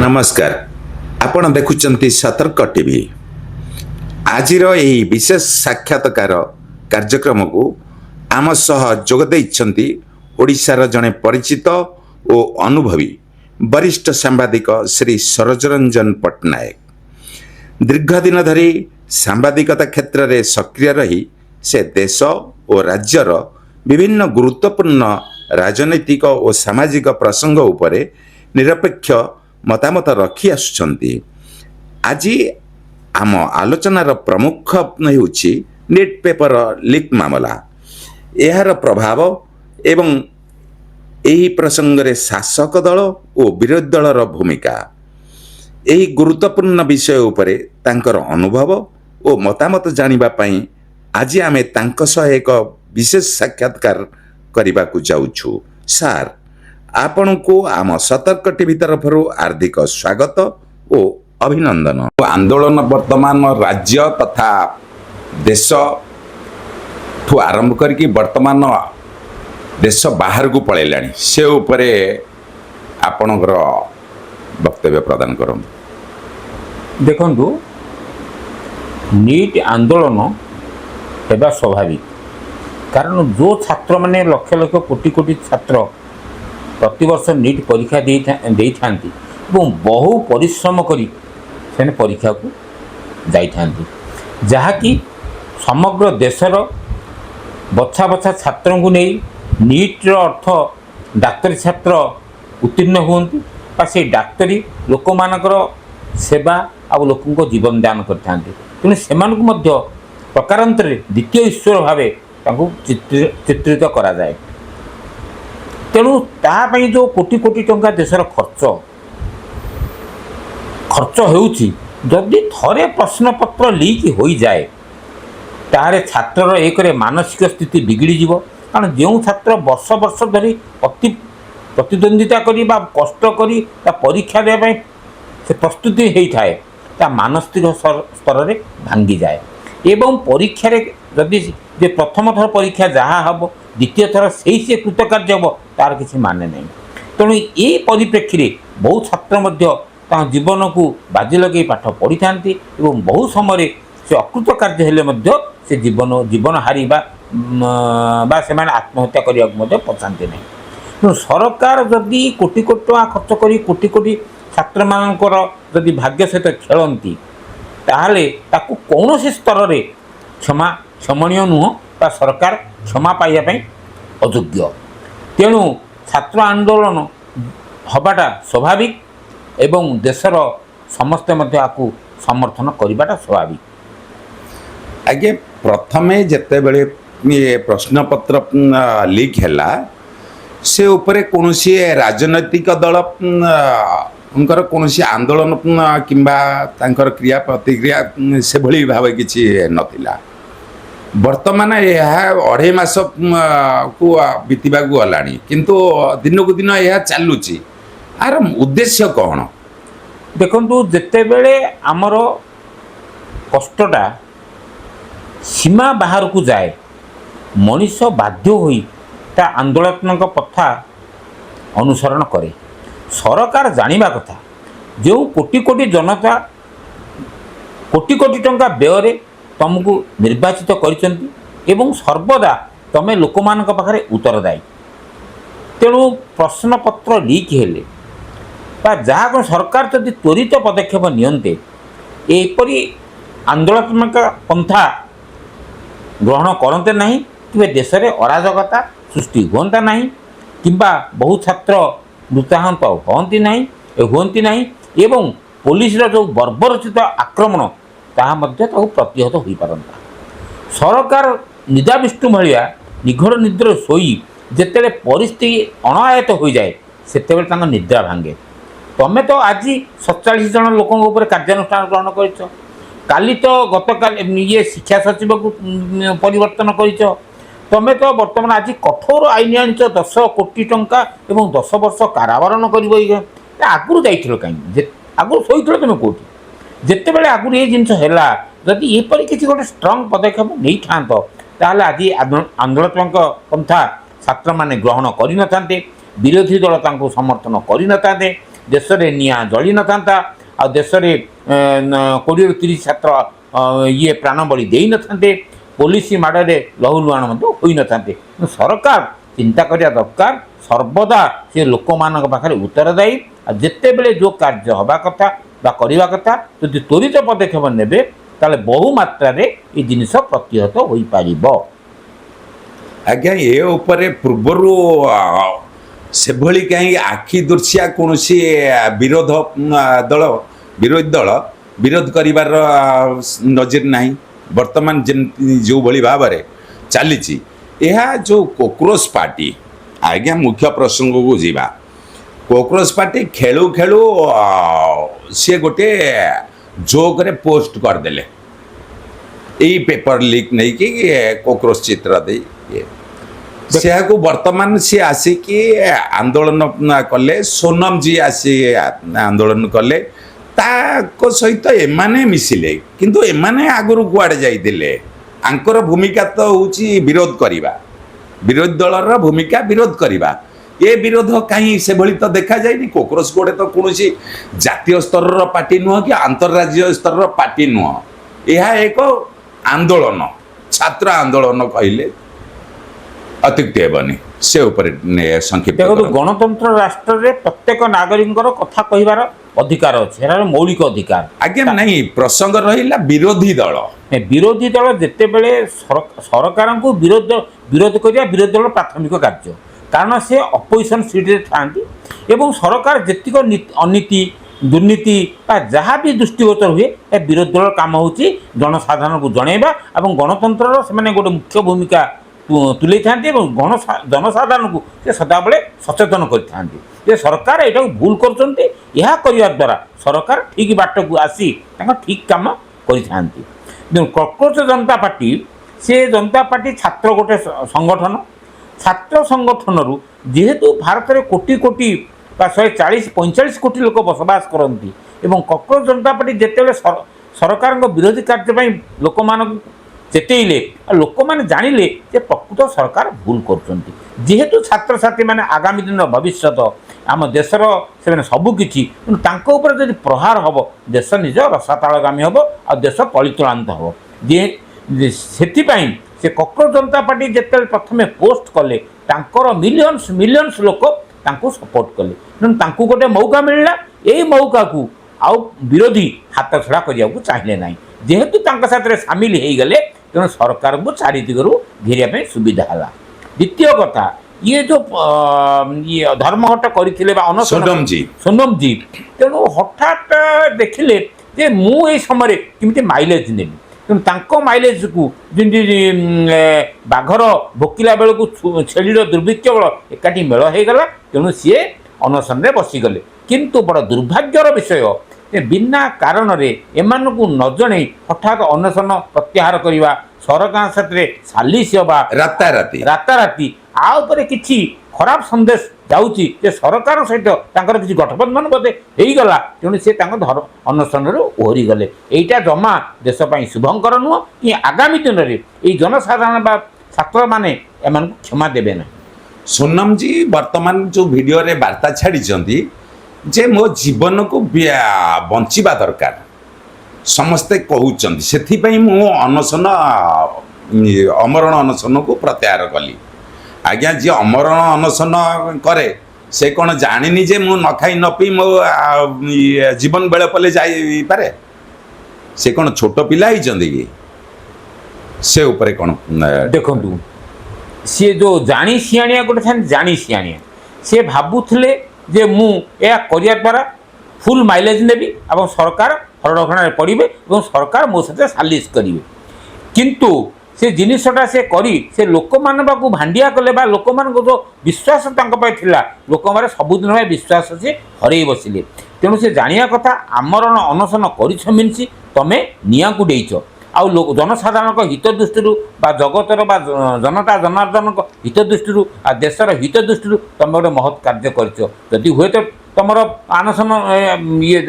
नमस्कार आपण देखुचंती सतर्क टीवी आजिर यही विशेष साक्षात्कार कार्यक्रम को आम सह जोग दैछंती ओडिशार जड़े परिचित और अनुभवी वरिष्ठ सांबादिक श्री सरोजरंजन पट्टनायक। दीर्घ दिन धरी सांबादिकता क्षेत्र में सक्रिय रही से देश और राज्यर विभिन्न गुरुत्वपूर्ण राजनैतिक और सामाजिक प्रसंग उपरे निरपेक्ष मतामत रखी आसुचंती। आज आम आलोचनार प्रमुख होउछि नीट पेपर लीक मामला, यार प्रभाव एवं यही प्रसंग रे शासक दल और विरोधी दलर भूमिका। यही गुरुत्वपूर्ण विषय उपरे तांकर अनुभव और मतामत जानिबा पई आज आमे तांक सह एक विशेष साक्षात्कार करने को जाऊँ। सार आपण को आम सतर्क टीवी तरफ हार्दिक स्वागत और अभिनंदन। आंदोलन वर्तमान राज्य तथा देश ठू आरंभ करके वर्तमान देश बाहर को पलैलानी से उपरे आपणकर वक्तव्य प्रदान करूँ। देखंतु नीट आंदोलन हेबा स्वाभाविक, कारण जो छात्र माने लक्ष लक्ष कोटि कोटि छात्र प्रतिवर्ष नीट परीक्षा दे थांती एवं बहु परिश्रम करी से परीक्षा को जाई थांती, जहाँकि समग्र देशर बछा बछा छात्रों को नहीं नीट्र अर्थ डाक्तरी छात्र उत्तीर्ण हुंती बा से डाक्तरी लोक मानकर सेवा आ लोक जीवन दान करते तेणु से प्रकारांतरे द्वितीय ईश्वर भाव चित्रित करा जाए। तेणु तापाई जो कोटि कोटि टंका देशर खर्च होउछि, जदि थरे प्रश्नपत्र लीक हो जाए तारे छात्रर एक मानसिक स्थिति बिगड़ी जीव। कारण जो छात्र वर्ष वर्ष धरी अति प्रतिद्वंदिता करी बा कष्ट करी परीक्षा देवाई से प्रस्तुति होता है ता मानसिक स्तर में भांगी जाए एवं परीक्षा जदि जे प्रथम थर परीक्षा जहाँ हम द्वितीय थर से कृतकार्य हम तार किसी माने नहीं। तेणु ये परिप्रेक्षी में बहु छात्र जीवन को बाजी लगे पाठ पढ़ी था बहु समय से अकृतकार्य हेले से जीवन हारी से आत्महत्या करने पचाते नहीं। तेणु सरकार जदि कोटि कोटि टका खर्च कर कोटि कोटि छात्र मानकर जदि भाग्य सहित खेलती ताहले ताकू कौन स्तर में क्षमणीय नुह बा सरकार क्षमा पाइबापी अयोग्य। तेणु छात्र आंदोलन हबाटा स्वाभाविक एवं देशर समस्ते आपको समर्थन करवाटा स्वाभाविक। आगे प्रथमे जेते बेले ये प्रश्नपत्र लीक हैला से उपरे कौनसी राजनैतिक दल उनकर कौनसी आंदोलन किंबा तांकर क्रिया प्रतिक्रिया से भली भाव किसी नथिला। वर्तमान यह अढ़े मास को बीतवा गलानी किंतु दिन को दिन यह चलुची आर उद्देश्य कौन? देखंतु जेते बेले आमर कष्टटा सीमा बाहर को जाए मनीष बाध्य होई ता आंदोलनात्मक पथा अनुसरण करे। सरकार जानिबा कथा जो कोटि कोटि जनता कोटि कोटि टंका व्यय तुमको निर्वाचित करिसेंती एवं सर्वदा तमे लोक मानक पाखरे उत्तरदायी। तेणु प्रश्नपत्र लीक हेले बा जहाँ को सरकार जदि त्वरित पदक्षेप नियंते एपरी आंदोलनात्मक पंथा ग्रहण करते नहीं कि देश में अराजकता सृष्टि हुंता नहीं किंबा बहु छात्र मृत्याहत हुंती नहीं एवं पुलिस जो बर्बरचित आक्रमण ताहा प्रतिहत हो पारंता। सरकार निदाविष्णु भाया निघड़ निद्र शोई जिते परिस्थिति अणायत हो जाए से निद्रा भांगे। तमें तो आज 47 जन लोक कार्यानुष्ठान ग्रहण कर काली तो गतकाल ये शिक्षा सचिव को परिवर्तन कर तमें तो बर्तमान आज कठोर आईन आनी 10 कोटी टंका एवं 10 वर्ष कारावरण कर आगुरी जाइल कहीं आगुरी शोल तुम कौटी जिते बड़े आगुरी ये जिन जदि यहपरी किसी गोटे स्ट्रंग पदक्षेप नहीं था ताहले आज आंदोलनात्मक पंथा छात्र माने ग्रहण कर विरोधी दल समर्थन कर ଦେଶରେ ନିଆଁ ଜଳି ନଥାନ୍ତା ଆଉ ଦେଶରେ 20ରୁ 30 ଛାତ୍ର ଇଏ ପ୍ରାଣ ବଳି ଦେଇନଥାନ୍ତେ, ପୋଲିସ ମାଡ଼ରେ ଲହୁଲୁହାଣ ମଧ୍ୟ ହୋଇନଥାନ୍ତେ। ସରକାର ଚିନ୍ତା କରିବା ଦରକାର, ସର୍ବଦା ସେ ଲୋକମାନଙ୍କ ପାଖରେ ଉତ୍ତରଦାୟୀ। ଆଉ ଯେତେବେଳେ ଯେଉଁ କାର୍ଯ୍ୟ ହେବା କଥା ବା କରିବା କଥା ଯଦି ତ୍ୱରିତ ପଦକ୍ଷେପ ନେବେ ତାହେଲେ ବହୁ ମାତ୍ରାରେ ଏ ଜିନିଷ ପ୍ରତିହତ ହୋଇପାରିବ। ଆଜ୍ଞା, ଏ ଉପରେ ପୂର୍ବରୁ ସେଭଳି କାହିଁକି ଆଖି ଦୃଶିଆ କୌଣସି ବିରୋଧୀ ଦଳ ବିରୋଧ କରିବାର ନଜିର ନାହିଁ। ବର୍ତ୍ତମାନ ଯେମିତି ଯେଉଁଭଳି ଭାବରେ ଚାଲିଛି, ଏହା ଯେଉଁ କୋକ୍ରୋଚ୍ ପାର୍ଟି, ଆଜ୍ଞା ମୁଖ୍ୟ ପ୍ରସଙ୍ଗକୁ ଯିବା, କୋକ୍ରୋଚ୍ ପାର୍ଟି ଖେଳୁ ଖେଳୁ ସିଏ ଗୋଟେ ଜୋକରେ ପୋଷ୍ଟ କରିଦେଲେ ଏଇ ପେପର ଲିକ୍ ନେଇକି କୋକ୍ରୋଚ୍ ଚିତ୍ର ଦେଇ ସେହାକୁ ବର୍ତ୍ତମାନ ସିଏ ଆସିକି ଆନ୍ଦୋଳନ କଲେ, ସୋନମଜୀ ଆସି ଆନ୍ଦୋଳନ କଲେ, ତାଙ୍କ ସହିତ ଏମାନେ ମିଶିଲେ। କିନ୍ତୁ ଏମାନେ ଆଗରୁ କୁଆଡ଼େ ଯାଇଥିଲେ? ଆଙ୍କର ଭୂମିକା ତ ହେଉଛି ବିରୋଧ କରିବା, ବିରୋଧୀ ଦଳର ଭୂମିକା ବିରୋଧ କରିବା। ଏ ବିରୋଧ କାହିଁ ସେଭଳି ତ ଦେଖାଯାଇନି। କୋକ୍ରୋଚ୍ ଗୋଟେ ତ କୌଣସି ଜାତୀୟ ସ୍ତରର ପାର୍ଟି ନୁହଁ କି ଆନ୍ତର୍ଜାତୀୟ ସ୍ତରର ପାର୍ଟି ନୁହଁ। ଏହା ଏକ ଆନ୍ଦୋଳନ, ଛାତ୍ର ଆନ୍ଦୋଳନ କହିଲେ ଅତ୍ୟୁକ୍ତି ହେବନି। ସେ ଉପରେ ସଂକ୍ଷିପ୍ତ ଦେଖନ୍ତୁ, ଗଣତନ୍ତ୍ର ରାଷ୍ଟ୍ରରେ ପ୍ରତ୍ୟେକ ନାଗରିକଙ୍କର କଥା କହିବାର ଅଧିକାର ଅଛି, ଏହାର ମୌଳିକ ଅଧିକାର। ଆଜ୍ଞା ନାହିଁ, ପ୍ରସଙ୍ଗ ରହିଲା ବିରୋଧୀ ଦଳ। ବିରୋଧୀ ଦଳ ଯେତେବେଳେ ସରକାରଙ୍କୁ ବିରୋଧ କରିବା ବିରୋଧୀ ଦଳର ପ୍ରାଥମିକ କାର୍ଯ୍ୟ, କାରଣ ସେ ଅପୋଜିସନ୍ ସିଟ୍ରେ ଥାଆନ୍ତି ଏବଂ ସରକାର ଯେତିକ ଅନୀତି ଦୁର୍ନୀତି ବା ଯାହା ବି ଦୃଷ୍ଟିଗୋଚର ହୁଏ, ଏ ବିରୋଧୀ ଦଳର କାମ ହେଉଛି ଜନସାଧାରଣଙ୍କୁ ଜଣାଇବା ଏବଂ ଗଣତନ୍ତ୍ରର ସେମାନେ ଗୋଟେ ମୁଖ୍ୟ ଭୂମିକା ତୁଲେଇଥାନ୍ତି ଏବଂ ଜନସାଧାରଣଙ୍କୁ ସେ ସଦାବେଳେ ସଚେତନ କରିଥାନ୍ତି ଯେ ସରକାର ଏଇଟାକୁ ଭୁଲ କରୁଛନ୍ତି। ଏହା କରିବା ଦ୍ୱାରା ସରକାର ଠିକ୍ ବାଟକୁ ଆସି ତାଙ୍କ ଠିକ୍ କାମ କରିଥାନ୍ତି। ତେଣୁ କୋକ୍ରୋଚ୍ ଜନତା ପାର୍ଟି, ସେ ଜନତା ପାର୍ଟି ଛାତ୍ର ଗୋଟେ ସଂଗଠନ। ଛାତ୍ର ସଂଗଠନରୁ ଯେହେତୁ ଭାରତରେ କୋଟି କୋଟି ବା 140-145 କୋଟି ଲୋକ ବସବାସ କରନ୍ତି ଏବଂ କୋକ୍ରୋଚ୍ ଜନତା ପାର୍ଟି ଯେତେବେଳେ ସରକାରଙ୍କ ବିରୋଧୀ କାର୍ଯ୍ୟ ପାଇଁ ଲୋକମାନଙ୍କୁ ଚେତେଇଲେ, ଲୋକମାନେ ଜାଣିଲେ ଯେ ପ୍ରକୃତ ସରକାର ଭୁଲ କରୁଛନ୍ତି। ଯେହେତୁ ଛାତ୍ରଛାତ୍ରୀମାନେ ଆଗାମୀ ଦିନର ଭବିଷ୍ୟତ, ଆମ ଦେଶର ସେମାନେ ସବୁକିଛି, ତେଣୁ ତାଙ୍କ ଉପରେ ଯଦି ପ୍ରହାର ହେବ ଦେଶ ନିଜ ରସାତଳଗାମୀ ହେବ ଆଉ ଦେଶ କଳିତଳାନ୍ତ ହେବ। ସେଥିପାଇଁ ସେ କୋକ୍ରୋଚ୍ ଜନତା ପାର୍ଟି ଯେତେବେଳେ ପ୍ରଥମେ ପୋଷ୍ଟ କଲେ, ତାଙ୍କର ମିଲିୟନ୍ସ ଲୋକ ତାଙ୍କୁ ସପୋର୍ଟ କଲେ। ତେଣୁ ତାଙ୍କୁ ଗୋଟେ ମୌକା ମିଳିଲା। ଏଇ ମୌକାକୁ ଆଉ ବିରୋଧୀ ହାତ ଛଡ଼ା କରିବାକୁ ଚାହିଁଲେ ନାହିଁ। ଯେହେତୁ ତାଙ୍କ ସାଥିରେ ସାମିଲ ହେଇଗଲେ, ତେଣୁ ସରକାରଙ୍କୁ ଚାରିଦିଗରୁ ଘେରିବା ପାଇଁ ସୁବିଧା ହେଲା। ଦ୍ୱିତୀୟ କଥା, ଇଏ ଯେଉଁ ଧର୍ମଘଟ କରିଥିଲେ ବା ସୋନମଜୀ, ତେଣୁ ହଠାତ୍ ଦେଖିଲେ ଯେ ମୁଁ ଏଇ ସମୟରେ କେମିତି ମାଇଲେଜ ନେବି। ତେଣୁ ତାଙ୍କ ମାଇଲେଜକୁ ଯେମିତି ବାଘର ଭୋକିଲା ବେଳକୁ ଛେଳିର ଦୁର୍ଭିକ୍ଷ ବେଳ ଏକାଠି ମେଳ ହେଇଗଲା। ତେଣୁ ସିଏ ଅନଶନରେ ବସିଗଲେ। କିନ୍ତୁ ବଡ଼ ଦୁର୍ଭାଗ୍ୟର ବିଷୟ ଯେ ବିନା କାରଣରେ ଏମାନଙ୍କୁ ନ ଜଣେଇ ହଠାତ୍ ଅନଶନ ପ୍ରତ୍ୟାହାର କରିବା, ସରକାରଙ୍କ ସାଥିରେ ସାଲିସ ହେବା ରାତାରାତି, ଆ ଉପରେ କିଛି ଖରାପ ସନ୍ଦେଶ ଯାଉଛି ଯେ ସରକାର ସହିତ ତାଙ୍କର କିଛି ଗଠବନ୍ଧନ ବୋଧେ ହେଇଗଲା। ତେଣୁ ସେ ତାଙ୍କ ଅନଶନରୁ ଓହରିଗଲେ। ଏଇଟା ଜମା ଦେଶ ପାଇଁ ଶୁଭଙ୍କର ନୁହଁ କି ଆଗାମୀ ଦିନରେ ଏଇ ଜନସାଧାରଣ ବା ଛାତ୍ରମାନେ ଏମାନଙ୍କୁ କ୍ଷମା ଦେବେ ନାହିଁ। ସୋନମଜୀ ବର୍ତ୍ତମାନ ଯେଉଁ ଭିଡ଼ିଓରେ ବାର୍ତ୍ତା ଛାଡ଼ିଛନ୍ତି ଯେ ମୋ ଜୀବନକୁ ବଞ୍ଚିବା ଦରକାର, ସମସ୍ତେ କହୁଛନ୍ତି, ସେଥିପାଇଁ ମୁଁ ଅମରଣ ଅନଶନକୁ ପ୍ରତ୍ୟାହାର କଲି। ଆଜ୍ଞା, ଯିଏ ଅମରଣ ଅନଶନ କରେ ସେ କ'ଣ ଜାଣିନି ଯେ ମୁଁ ନ ଖାଇ ନ ପିଇ ମୋ ଜୀବନ ବେଳ ପଲେ ଯାଇପାରେ? ସେ କ'ଣ ଛୋଟ ପିଲା ହେଇଛନ୍ତି କି? ସେ ଉପରେ କ'ଣ ଦେଖନ୍ତୁ, ସିଏ ଯେଉଁ ଜାଣି ସିଆଣିଆ ଗୋଟେ ଥାନ୍ତି, ଜାଣି ସିଆଣିଆ, ସେ ଭାବୁଥିଲେ ଯେ ମୁଁ ଏହା କରିବା ଦ୍ୱାରା ଫୁଲ୍ ମାଇଲେଜ ନେବି ଏବଂ ସରକାର ହରଡ଼ଘଣାରେ ପଡ଼ିବେ ଏବଂ ସରକାର ମୋ ସହିତ ସାଲିସ କରିବେ। କିନ୍ତୁ ସେ ଜିନିଷଟା ସେ କରି ସେ ଲୋକମାନଙ୍କ ପାଖକୁ ଭାଣ୍ଡିଆ କଲେ ବା ଲୋକମାନଙ୍କ ଯେଉଁ ବିଶ୍ୱାସ ତାଙ୍କ ପାଇଁ ଥିଲା, ଲୋକମାନେ ସବୁଦିନ ପାଇଁ ବିଶ୍ୱାସ ସେ ହରେଇ ବସିଲେ। ତେଣୁ ସେ ଜାଣିବା କଥା, ଆମରଣ ଅନଶନ କରିଛ ମିନ୍ସି ତମେ ନିଆଁକୁ ଡେଇଛ। ଆଉ ଜନସାଧାରଣଙ୍କ ହିତ ଦୃଷ୍ଟିରୁ ବା ଜଗତର ବା ଜନତା ଜନାର୍ଦ୍ଦନଙ୍କ ହିତ ଦୃଷ୍ଟିରୁ ଆଉ ଦେଶର ହିତ ଦୃଷ୍ଟିରୁ ତମେ ଗୋଟେ ମହତ୍ କାର୍ଯ୍ୟ କରିଛ। ଯଦି ହୁଏତ ତମର ଆନସନ ଇଏ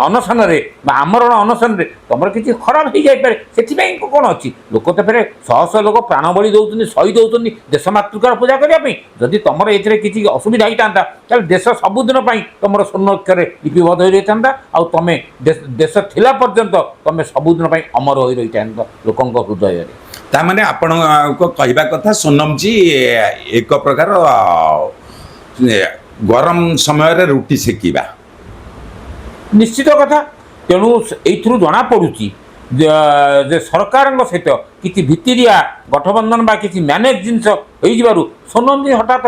ଅନଶନରେ ବା ଆମରଣ ଅନଶନରେ ତମର କିଛି ଖରାପ ହେଇଯାଇପାରେ। ସେଥିପାଇଁ କ'ଣ ଅଛି, ଲୋକ ତ ଫେରେ ଶହ ଶହ ଲୋକ ପ୍ରାଣ ବଳି ଦେଉଛନ୍ତି, ଶହୀଦ ହେଉଛନ୍ତି ଦେଶ ମାତୃକାର ପୂଜା କରିବା ପାଇଁ। ଯଦି ତମର ଏଥିରେ କିଛି ଅସୁବିଧା ହେଇଥାନ୍ତା ତାହେଲେ ଦେଶ ସବୁଦିନ ପାଇଁ ତମର ସ୍ୱର୍ଣ୍ଣ ଅକ୍ଷରେ ଲିପିବଦ୍ଧ ହୋଇ ରହିଥାନ୍ତା, ଆଉ ତମେ ଦେଶ ଥିଲା ପର୍ଯ୍ୟନ୍ତ ତମେ ସବୁଦିନ ପାଇଁ ଅମର ହୋଇ ରହିଥାନ୍ତ ଲୋକଙ୍କ ହୃଦୟରେ। ତାମାନେ ଆପଣଙ୍କ କହିବା କଥା ସୋନମଜୀ ଏକ ପ୍ରକାର ଗରମ ସମୟରେ ରୁଟି ସେକିବା। ନିଶ୍ଚିତ କଥା। ତେଣୁ ଏଇଥିରୁ ଜଣାପଡ଼ୁଛି ଯେ ସରକାରଙ୍କ ସହିତ କିଛି ଭିତିରିଆ ଗଠବନ୍ଧନ ବା କିଛି ମ୍ୟାନେଜ ଜିନିଷ ହେଇଯିବାରୁ ସୋନମଜୀ ହଠାତ୍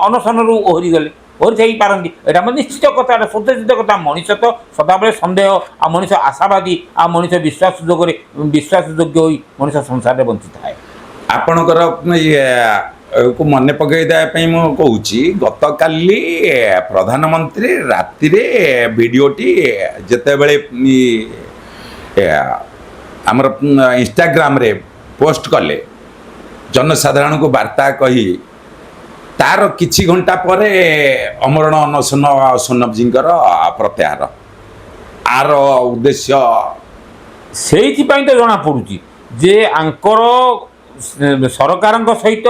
ଅନଶନରୁ ଓହରିଗଲେ, ଓହରି ଯାଇପାରନ୍ତି। ଏଇଟା ମଧ୍ୟ ନିଶ୍ଚିତ କଥା, ଏଇଟା ସତ୍ୟଜିତ କଥା। ମଣିଷ ତ ସଦାବେଳେ ସନ୍ଦେହ, ଆଉ ମଣିଷ ଆଶାବାଦୀ, ଆଉ ମଣିଷ ବିଶ୍ୱାସଯୋଗ୍ୟ ହୋଇ ମଣିଷ ସଂସାରରେ ବଞ୍ଚିଥାଏ। ଆପଣଙ୍କର କୁ ମନେ ପକାଇ ଦେବା ପାଇଁ ମୁଁ କହୁଛି, ଗତକାଲି ପ୍ରଧାନମନ୍ତ୍ରୀ ରାତିରେ ଭିଡ଼ିଓଟି ଯେତେବେଳେ ଆମର ଇନଷ୍ଟାଗ୍ରାମରେ ପୋଷ୍ଟ କଲେ ଜନସାଧାରଣଙ୍କୁ ବାର୍ତ୍ତା କହି, ତାର କିଛି ଘଣ୍ଟା ପରେ ଅମରଣ ଅନଶନ ସୋନମଜୀଙ୍କର ପ୍ରତ୍ୟାହାର। ଆର ଉଦ୍ଦେଶ୍ୟ ସେଇଥିପାଇଁ ତ ଜଣାପଡ଼ୁଛି ଯେ ଆଙ୍କର ସରକାରଙ୍କ ସହିତ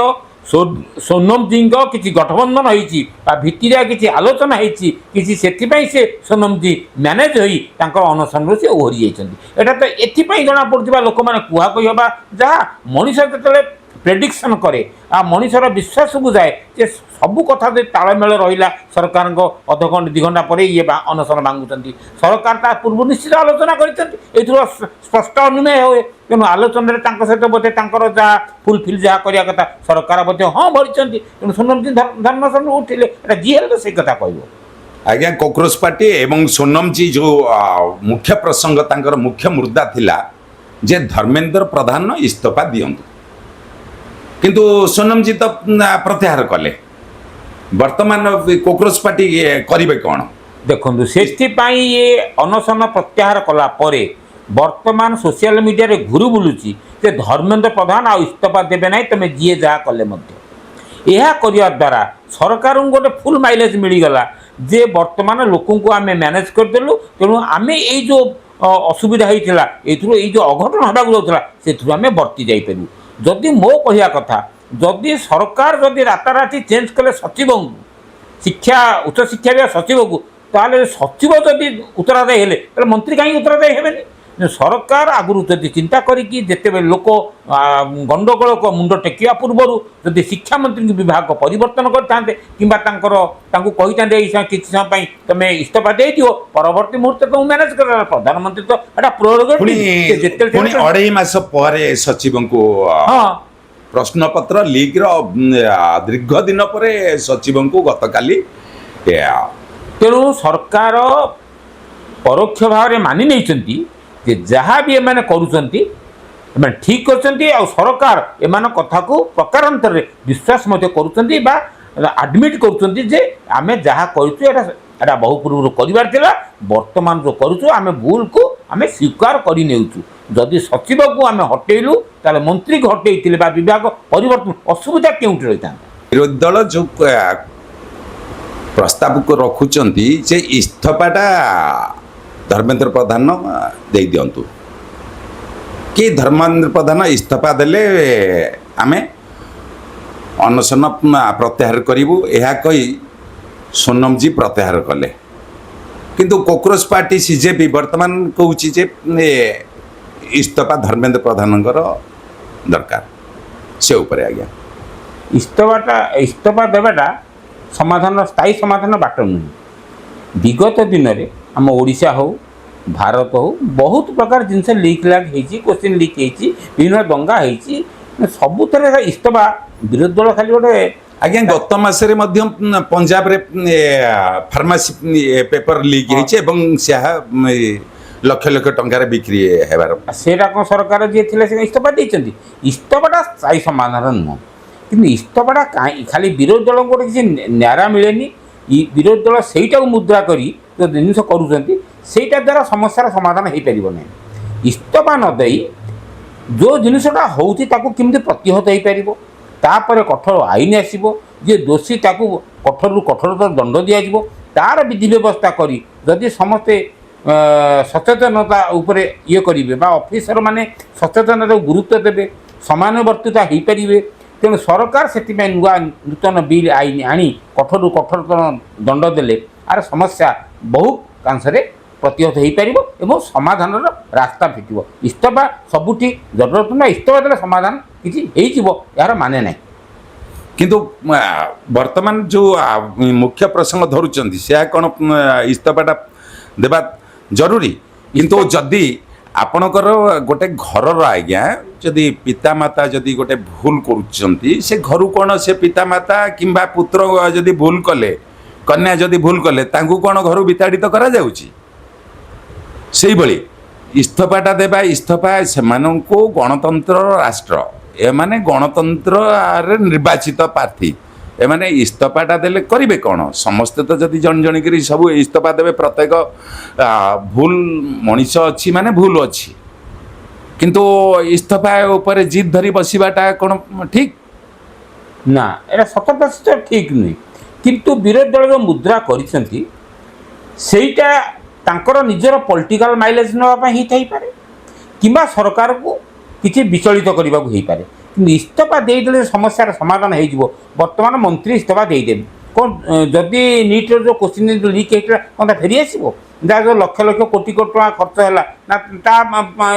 ସୋନମଜୀଙ୍କ କିଛି ଗଠବନ୍ଧନ ହେଇଛି ବା ଭିତିରିଆ କିଛି ଆଲୋଚନା ହେଇଛି କିଛି, ସେଥିପାଇଁ ସେ ସୋନମଜୀ ମ୍ୟାନେଜ ହୋଇ ତାଙ୍କର ଅନଶନରୁ ସେ ଓହରି ଯାଇଛନ୍ତି। ଏଇଟା ତ ଏଥିପାଇଁ ଜଣାପଡ଼ୁଥିବା ଲୋକମାନେ କୁହାକହି ହେବା ଯାହା ମଣିଷ ଯେତେବେଳେ ପ୍ରେଡିକ୍ସନ୍ କରେ, ଆଉ ମଣିଷର ବିଶ୍ୱାସକୁ ଯାଏ ଯେ ସବୁ କଥା ଯଦି ତାଳମେଳ ରହିଲା ସରକାରଙ୍କ ଅଧଘଣ୍ଟା 2 ଘଣ୍ଟା ପରେ ଇଏ ଅନଶନ ଭାଙ୍ଗୁଛନ୍ତି। ସରକାର ତା ପୂର୍ବରୁ ନିଶ୍ଚିତ ଆଲୋଚନା କରିଛନ୍ତି, ଏଥିରୁ ସ୍ପଷ୍ଟ ଅନୁମେୟ ହୁଏ। ତେଣୁ ଆଲୋଚନାରେ ତାଙ୍କ ସହିତ ବୋଧେ ତାଙ୍କର ଯାହା ଫୁଲଫିଲ୍ ଯାହା କରିବା କଥା ସରକାର ମଧ୍ୟ ହଁ ଭରିଛନ୍ତି। ତେଣୁ ସୋନମଜୀ ଧର୍ମଶନରୁ ଉଠିଲେ, ଏଇଟା ଯିଏ ହେଲେ ତ ସେଇ କଥା କହିବ। ଆଜ୍ଞା, କକରୋଜ ପାର୍ଟି ଏବଂ ସୋନମଜୀ ଯେଉଁ ମୁଖ୍ୟ ପ୍ରସଙ୍ଗ ତାଙ୍କର ମୁଖ୍ୟ ମୁଦ୍ଦା ଥିଲା ଯେ ଧର୍ମେନ୍ଦ୍ର ପ୍ରଧାନ ଇସ୍ତଫା ଦିଅନ୍ତୁ, କିନ୍ତୁ ସୋନମଜୀ ତ ପ୍ରତ୍ୟାହାର କଲେ। ବର୍ତ୍ତମାନ କକରୋଜ ପାର୍ଟି କରିବେ କ'ଣ? ଦେଖନ୍ତୁ, ସେଥିପାଇଁ ଏ ଅନଶନ ପ୍ରତ୍ୟାହାର କଲା ପରେ ବର୍ତ୍ତମାନ ସୋସିଆଲ ମିଡ଼ିଆରେ ଘୁରି ବୁଲୁଛି ଯେ ଧର୍ମେନ୍ଦ୍ର ପ୍ରଧାନ ଆଉ ଇସ୍ତଫା ଦେବେ ନାହିଁ, ତୁମେ ଯିଏ ଯାହା କଲେ ମଧ୍ୟ। ଏହା କରିବା ଦ୍ୱାରା ସରକାରଙ୍କୁ ଗୋଟେ ଫୁଲ୍ ମାଇଲେଜ ମିଳିଗଲା ଯେ ବର୍ତ୍ତମାନ ଲୋକଙ୍କୁ ଆମେ ମ୍ୟାନେଜ କରିଦେଲୁ। ତେଣୁ ଆମେ ଏଇ ଯେଉଁ ଅସୁବିଧା ହେଇଥିଲା, ଏଥିରୁ ଏଇ ଯେଉଁ ଅଘଟଣ ହେବାକୁ ଯାଉଥିଲା, ସେଥିରୁ ଆମେ ବର୍ତ୍ତି ଯାଇପାରିବୁ। ଯଦି ମୋ କହିବା କଥା, ଯଦି ସରକାର ଯଦି ରାତାରାତି ଚେଞ୍ଜ କଲେ ସଚିବଙ୍କୁ, ଉଚ୍ଚଶିକ୍ଷା ବିଭାଗ ସଚିବକୁ, ତାହେଲେ ସଚିବ ଯଦି ଉତ୍ତରଦାୟୀ ହେଲେ ତାହେଲେ ମନ୍ତ୍ରୀ କାହିଁକି ଉତ୍ତରଦାୟୀ ହେବେନି? ସରକାର ଆଗରୁ ଯଦି ଚିନ୍ତା କରିକି ଯେତେବେଳେ ଲୋକ ଗଣ୍ଡଗୋଳକ ମୁଣ୍ଡ ଟେକିବା ପୂର୍ବରୁ ଯଦି ଶିକ୍ଷାମନ୍ତ୍ରୀଙ୍କ ବିଭାଗ ପରିବର୍ତ୍ତନ କରିଥାନ୍ତେ କିମ୍ବା ତାଙ୍କୁ କହିଥାନ୍ତେ ଏଇ କିଛି ସମୟ ପାଇଁ ତୁମେ ଇସ୍ତଫା ଦେଇଦିଅ, ପରବର୍ତ୍ତୀ ମୁହୂର୍ତ୍ତେ ତୁମକୁ ମ୍ୟାନେଜ କରିବା। ପ୍ରଧାନମନ୍ତ୍ରୀ ତ ଏଟା ପୁଣି 2.5 ମାସ ପରେ ସଚିବଙ୍କୁ ପ୍ରଶ୍ନପତ୍ର ଲିକ୍ର ଦୀର୍ଘ ଦିନ ପରେ ସଚିବଙ୍କୁ ଗତକାଲି। ତେଣୁ ସରକାର ପରୋକ୍ଷ ଭାବରେ ମାନି ନେଇଛନ୍ତି ଯେ ଯାହା ବି ଏମାନେ କରୁଛନ୍ତି ଏମାନେ ଠିକ୍ କରୁଛନ୍ତି, ଆଉ ସରକାର ଏମାନଙ୍କ କଥାକୁ ପ୍ରକାରାନ୍ତରରେ ବିଶ୍ୱାସ ମଧ୍ୟ କରୁଛନ୍ତି ବା ଆଡ଼ମିଟ୍ କରୁଛନ୍ତି ଯେ ଆମେ ଯାହା କରୁଛୁ ଏଇଟା ବହୁ ପୂର୍ବରୁ କରିବାର ଥିଲା, ବର୍ତ୍ତମାନ ଯେଉଁ କରୁଛୁ ଆମେ ଭୁଲକୁ ଆମେ ସ୍ୱୀକାର କରିନେଉଛୁ। ଯଦି ସଚିବକୁ ଆମେ ହଟେଇଲୁ ତାହେଲେ ମନ୍ତ୍ରୀକୁ ହଟେଇଥିଲେ ବା ବିଭାଗ ପରିବର୍ତ୍ତନ ଅସୁବିଧା କେଉଁଠି ରହିଥାନ୍ତା? ବିରୋଧୀ ଦଳ ଯେଉଁ ପ୍ରସ୍ତାବକୁ ରଖୁଛନ୍ତି ଯେ ଇସ୍ତଫାଟା ଧର୍ମେନ୍ଦ୍ର ପ୍ରଧାନ ଦେଇଦିଅନ୍ତୁ, କି ଧର୍ମେନ୍ଦ୍ର ପ୍ରଧାନ ଇସ୍ତଫା ଦେଲେ ଆମେ ଅନଶନ ପ୍ରତ୍ୟାହାର କରିବୁ, ଏହା କହି ସୋନମଜୀ ପ୍ରତ୍ୟାହାର କଲେ। କିନ୍ତୁ କକରୋଜ ପାର୍ଟି ସିଜେପି ବର୍ତ୍ତମାନ କହୁଛି ଯେ ଇସ୍ତଫା ଧର୍ମେନ୍ଦ୍ର ପ୍ରଧାନଙ୍କର ଦରକାର। ସେ ଉପରେ ଆଜ୍ଞା ଇସ୍ତଫା ଦେବାଟା ସ୍ଥାୟୀ ସମାଧାନ ବାଟ ନୁହେଁ। ବିଗତ ଦିନରେ ଆମ ଓଡ଼ିଶା ହେଉ ଭାରତ ହେଉ ବହୁତ ପ୍ରକାର ଜିନିଷ ଲିକ୍ ଲାଗ ହେଇଛି, କୋଶ୍ଚିନ୍ ଲିକ୍ ହେଇଛି, ବିଭିନ୍ନ ଦଙ୍ଗା ହେଇଛି, ସବୁଥିରେ ଇସ୍ତଫା ବିରୋଧୀ ଦଳ ଖାଲି ଗୋଟେ। ଆଜ୍ଞା, ଗତ ମାସରେ ମଧ୍ୟ ପଞ୍ଜାବରେ ଫାର୍ମାସି ପେପର ଲିକ୍ ହେଇଛି ଏବଂ ସେହା ଲକ୍ଷ ଲକ୍ଷ ଟଙ୍କାରେ ବିକ୍ରି ହେବାର। ସେଇଟା କ'ଣ ସରକାର ଯିଏ ଥିଲେ ସେ ଇସ୍ତଫା ଦେଇଛନ୍ତି? ଇସ୍ତଫାଟା ସ୍ଥାୟୀ ସମାଧାନ ନୁହଁ। କିନ୍ତୁ ଇସ୍ତଫାଟା ଖାଲି ବିରୋଧୀ ଦଳଙ୍କୁ ଗୋଟେ କିଛି ନ୍ୟାରା ମିଳେନି। ବିରୋଧୀ ଦଳ ସେଇଟାକୁ ମୁଦ୍ରା କରି ଯେଉଁ ଜିନିଷ କରୁଛନ୍ତି ସେଇଟା ଦ୍ୱାରା ସମସ୍ୟାର ସମାଧାନ ହୋଇପାରିବ ନାହିଁ। ଇସ୍ତଫା ନ ଦେଇ ଯେଉଁ ଜିନିଷଟା ହେଉଛି ତାକୁ କେମିତି ପ୍ରତିହତ ହୋଇପାରିବ, ତାପରେ କଠୋର ଆଇନ ଆସିବ, ଯେ ଦୋଷୀ ତାକୁ କଠୋରରୁ କଠୋରତର ଦଣ୍ଡ ଦିଆଯିବ। ତାର ବିଧି ବ୍ୟବସ୍ଥା କରି ଯଦି ସମସ୍ତେ ସଚେତନତା ଉପରେ ଇଏ କରିବେ ବା ଅଫିସରମାନେ ସଚେତନତାକୁ ଗୁରୁତ୍ୱ ଦେବେ, ସମାନବର୍ତ୍ତିତା ହୋଇପାରିବେ। ତେଣୁ ସରକାର ସେଥିପାଇଁ ନୂତନ ବିଲ୍ ଆଇନ ଆଣି କଠୋରରୁ କଠୋରତର ଦଣ୍ଡ ଦେଲେ ଆର ସମସ୍ୟା ବହୁ କାଂଶରେ ପ୍ରତିହତ ହୋଇପାରିବ ଏବଂ ସମାଧାନର ରାସ୍ତା ଫିଟିବ। ଇସ୍ତଫା ସବୁଠି ଜରୁରତ ନୁହେଁ, ଇସ୍ତଫା ଦେଲେ ସମାଧାନ କିଛି ହେଇଯିବ ଏହାର ମାନେ ନାହିଁ। କିନ୍ତୁ ବର୍ତ୍ତମାନ ଯେଉଁ ମୁଖ୍ୟ ପ୍ରସଙ୍ଗ ଧରୁଛନ୍ତି ସେୟା କ'ଣ ଇସ୍ତଫାଟା ଦେବା ଜରୁରୀ? କିନ୍ତୁ ଯଦି ଆପଣଙ୍କର ଗୋଟେ ଘରର ଆଜ୍ଞା ଯଦି ପିତାମାତା ଯଦି ଗୋଟେ ଭୁଲ କରୁଛନ୍ତି, ସେ ଘରୁ କ'ଣ ସେ ପିତାମାତା କିମ୍ବା ପୁତ୍ର ଯଦି ଭୁଲ କଲେ, କନ୍ୟା ଯଦି ଭୁଲ କଲେ, ତାଙ୍କୁ କ'ଣ ଘରୁ ବିତାଡ଼ିତ କରାଯାଉଛି? ସେଇଭଳି ଇସ୍ତଫାଟା ଦେବା, ଇସ୍ତଫା ସେମାନଙ୍କୁ ଗଣତନ୍ତ୍ରର ରାଷ୍ଟ୍ର, ଏମାନେ ଗଣତନ୍ତ୍ରରେ ନିର୍ବାଚିତ ପ୍ରାର୍ଥୀ, ଏମାନେ ଇସ୍ତଫାଟା ଦେଲେ କରିବେ କ'ଣ? ସମସ୍ତେ ତ ଯଦି ଜଣ ଜଣିକିରି ସବୁ ଇସ୍ତଫା ଦେବେ, ପ୍ରତ୍ୟେକ ଭୁଲ ମଣିଷ ଅଛି ମାନେ ଭୁଲ ଅଛି, କିନ୍ତୁ ଇସ୍ତଫା ଉପରେ ଜିଦ୍ ଧରି ବସିବାଟା କ'ଣ ଠିକ୍? ନା, ଏଇଟା 100% ଠିକ୍ ନୁହେଁ। କିନ୍ତୁ ବିରୋଧୀ ଦଳର ମୁଦ୍ରା କରିଛନ୍ତି ସେଇଟା ତାଙ୍କର ନିଜର ପଲିଟିକାଲ ମାଇଲେଜ ନେବା ପାଇଁ ହେଇଥାଇପାରେ କିମ୍ବା ସରକାରକୁ କିଛି ବିଚଳିତ କରିବାକୁ ହେଇପାରେ। କିନ୍ତୁ ଇସ୍ତଫା ଦେଇଦେଲେ ସମସ୍ୟାର ସମାଧାନ ହେଇଯିବ। ବର୍ତ୍ତମାନ ମନ୍ତ୍ରୀ ଇସ୍ତଫା ଦେଇଦେବେ, କ'ଣ ଯଦି ନିଟ୍ର ଯେଉଁ କୋଶ୍ଚିନ୍ ଲିକ୍ ହେଇଥିଲା କ'ଣ ତା ଫେରିଆସିବ? ଯାହା ଯେଉଁ ଲକ୍ଷ ଲକ୍ଷ କୋଟି କୋଟି ଟଙ୍କା ଖର୍ଚ୍ଚ ହେଲା ନା ତା